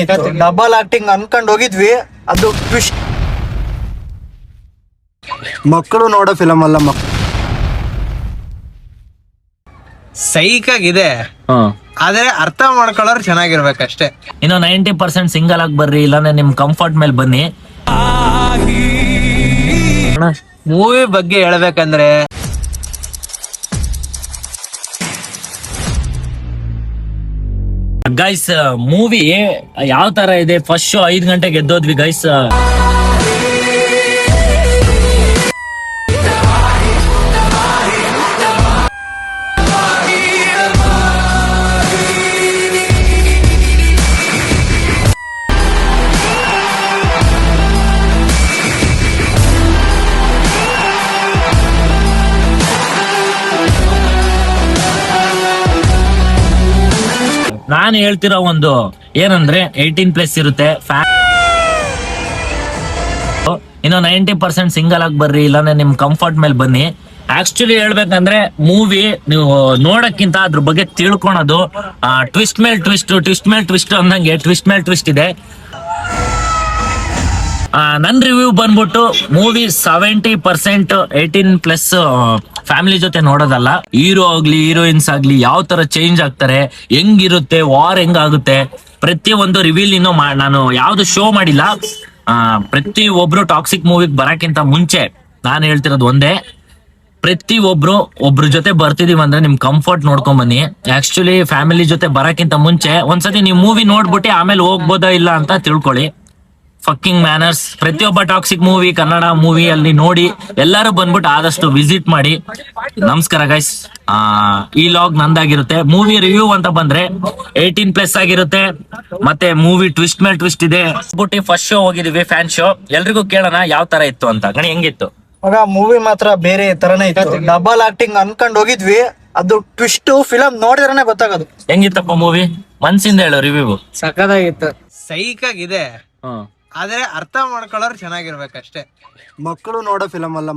ಇತ್ತು. Double acting ಅನ್ಕೊಂಡ್ ಹೋಗಿದ್ವಿ, ಅದು ಟ್ವಿಸ್ಟ್. ಮಕ್ಕಳು ನೋಡೋ ಫಿಲಮ್ ಅಲ್ಲ, ಸೈಕಾಗಿದೆ, ಆದ್ರೆ ಅರ್ಥ ಮಾಡ್ಕೊಳ್ಳೋರು ಚೆನ್ನಾಗಿರ್ಬೇಕಷ್ಟೇ. ಇನ್ನು 90% ಸಿಂಗಲ್ ಆಗಿ ಬರ್ರಿ, ಇಲ್ಲಾಂದ್ರೆ ನಿಮ್ ಕಂಫರ್ಟ್ ಮೇಲೆ ಬನ್ನಿ. ಮೂವಿ ಬಗ್ಗೆ ಹೇಳ್ಬೇಕಂದ್ರೆ ಗೈಸ್, ಮೂವಿ ಯಾವ ತರ ಇದೆ, ಫಸ್ಟ್ ಶೋ 5 ಗಂಟೆಗೆ ಎದ್ದೋದ್ವಿ ಗೈಸ್. ನಾನು ಹೇಳ್ತಿರೋ ಒಂದು ಏನಂದ್ರೆ 18+ ಇರುತ್ತೆ. ಇನ್ನು 90% ಸಿಂಗಲ್ ಆಗಿ ಬರ್ರಿ, ಇಲ್ಲಾಂದ್ರೆ ನಿಮ್ ಕಂಫರ್ಟ್ ಮೇಲೆ ಬನ್ನಿ. ಆಕ್ಚುಲಿ ಹೇಳ್ಬೇಕಂದ್ರೆ ಮೂವಿ ನೀವು ನೋಡಕ್ಕಿಂತ ಅದ್ರ ಬಗ್ಗೆ ತಿಳ್ಕೊಳೋದು, ಟ್ವಿಸ್ಟ್ ಮೇಲ್ ಟ್ವಿಸ್ಟ್ ಅಂದಂಗೆ ಟ್ವಿಸ್ಟ್ ಮೇಲ್ ಟ್ವಿಸ್ಟ್ ಇದೆ. ನನ್ ರಿವ್ಯೂ ಬಂದ್ಬಿಟ್ಟು ಮೂವಿ 70% 18+ ಫ್ಯಾಮಿಲಿ ಜೊತೆ ನೋಡೋದಲ್ಲ. ಹೀರೋ ಆಗ್ಲಿ ಹೀರೋಯಿನ್ಸ್ ಆಗ್ಲಿ ಯಾವ ತರ ಚೇಂಜ್ ಆಗ್ತಾರೆ, ಹೆಂಗಿರುತ್ತೆ, ವಾರ್ ಹೆಂಗಾಗುತ್ತೆ, ಪ್ರತಿಯೊಂದು ರಿವೀಲ್ ಇನ್ನೂ ನಾನು ಯಾವ್ದು ಶೋ ಮಾಡಿಲ್ಲ. ಪ್ರತಿ ಒಬ್ರು ಟಾಕ್ಸಿಕ್ ಮೂವಿಗೆ ಬರಕ್ಕಿಂತ ಮುಂಚೆ ನಾನು ಹೇಳ್ತಿರೋದು ಒಂದೇ, ಪ್ರತಿ ಒಬ್ರು ಜೊತೆ ಬರ್ತಿದೀವಿ ಅಂದ್ರೆ ನಿಮ್ ಕಂಫರ್ಟ್ ನೋಡ್ಕೊಂಡ್ ಬನ್ನಿ. ಆಕ್ಚುಲಿ ಫ್ಯಾಮಿಲಿ ಜೊತೆ ಬರಕ್ಕಿಂತ ಮುಂಚೆ ಒಂದ್ಸತಿ ನೀವು ಮೂವಿ ನೋಡ್ಬಿಟ್ಟು ಆಮೇಲೆ ಹೋಗ್ಬೋದಾ ಇಲ್ಲ ಅಂತ ತಿಳ್ಕೊಳ್ಳಿ. Fucking manners. ಪ್ರತಿಯೊಬ್ಬ ಟಾಕ್ಸಿಕ್ ಮೂವಿ, ಕನ್ನಡ ಮೂವಿ ಅಲ್ಲಿ ನೋಡಿ ಎಲ್ಲರೂ ಬಂದ್ಬಿಟ್ಟು ಆದಷ್ಟು ವಿಸಿಟ್ ಮಾಡಿ. ನಮಸ್ಕಾರ ಗೈಸ್, ಈ ಲಾಗ್ ನಂದಾಗಿರುತ್ತೆ. ಮೂವಿ ರಿವ್ಯೂ ಅಂತ ಬಂದ್ರೆ 18+ ಆಗಿರುತ್ತೆ. ಮತ್ತೆ ಮೂವಿ ಟ್ವಿಸ್ಟ್ ಮೇಲೆ ಟ್ವಿಸ್ಟ್ ಇದೆ. ಫಸ್ಟ್ ಶೋ ಹೋಗಿದೀವಿ, ಫ್ಯಾನ್ ಶೋ. ಎಲ್ರಿಗೂ ಕೇಳೋಣ ಯಾವ ತರ ಇತ್ತು ಅಂತ. ಗಣಿ ಹೆಂಗಿತ್ತು? ಮಗ ಮೂವಿ ಮಾತ್ರ ಬೇರೆ ತರನೇ ಇತ್ತು. ಡಬಲ್ ಆಕ್ಟಿಂಗ್ ಅನ್ಕೊಂಡ್ ಹೋಗಿದ್ವಿ, ಅದು ಟ್ವಿಸ್ಟ್ ಫಿಲಮ್ ನೋಡಿದ್ರೇನೆ ಗೊತ್ತಾಗೋದು. ಹೆಂಗಿತ್ತಪ್ಪ ಮೂವಿ? ಮನ್ಸಿಂದ ಹೇಳು ರಿವ್ಯೂ. ಸಖತ್ತಾಗಿತ್ತು, ಸೈಕಾಗಿದೆ, ಆದ್ರೆ ಅರ್ಥ ಮಾಡ್ಕೊಳ್ಳೋರು ಚೆನ್ನಾಗಿರ್ಬೇಕಷ್ಟೇ. ಮಕ್ಕಳು ನೋಡೋ ಫಿಲಮ್ ಅಲ್ಲ.